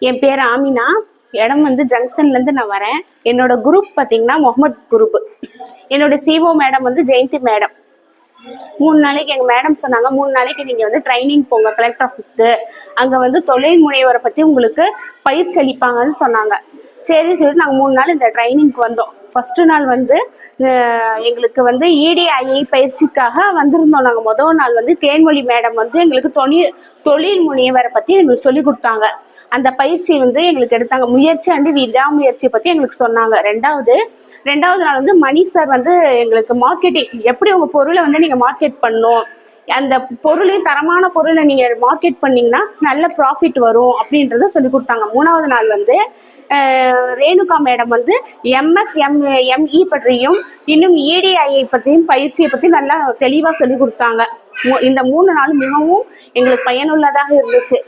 என் பேர் ஆமினா. இடம் வந்து ஜங்ஷன்லேருந்து நான் வரேன். என்னோட குரூப் பார்த்தீங்கன்னா முகமது குரூப். என்னோட சிஓ மேடம் வந்து ஜெயந்தி மேடம். 3 நாளைக்கு எங்கள் மேடம் சொன்னாங்க, 3 நாளைக்கு நீங்கள் வந்து ட்ரைனிங் போங்க கலெக்டர் ஆஃபீஸ்க்கு, அங்கே வந்து தொழில் முனைவரை பற்றி உங்களுக்கு பயிற்சி அளிப்பாங்கன்னு சொன்னாங்க. சரின்னு சொல்லிட்டு நாங்கள் 3 நாள் இந்த ட்ரைனிங்க்கு வந்தோம். ஃபஸ்ட்டு நாள் வந்து எங்களுக்கு வந்து இடிஐஐ பயிற்சிக்காக வந்திருந்தோம். நாங்கள் முதல் நாள் வந்து தேன்மொழி மேடம் வந்து எங்களுக்கு தொழில் முனைவரை பற்றி எங்களுக்கு சொல்லி கொடுத்தாங்க. அந்த பயிற்சி வந்து எங்களுக்கு எடுத்தாங்க. முயற்சி அண்டு விடாமுயற்சியை பற்றி எங்களுக்கு சொன்னாங்க. ரெண்டாவது நாள் வந்து மணி சார் வந்து எங்களுக்கு மார்க்கெட்டிங், எப்படி உங்கள் பொருளை வந்து நீங்கள் மார்க்கெட் பண்ணணும், அந்த பொருளையும் தரமான பொருளை நீங்கள் மார்க்கெட் பண்ணிங்கன்னா நல்ல ப்ராஃபிட் வரும் அப்படின்றத சொல்லி கொடுத்தாங்க. 3வது நாள் வந்து ரேணுகா மேடம் வந்து எம்எஸ்எம்இ பற்றியும் இன்னும் இடிஐஐ பற்றியும் பயிற்சியை பற்றி நல்லா தெளிவாக சொல்லி கொடுத்தாங்க. இந்த 3 நாள் மிகவும் எங்களுக்கு பயனுள்ளதாக இருந்துச்சு.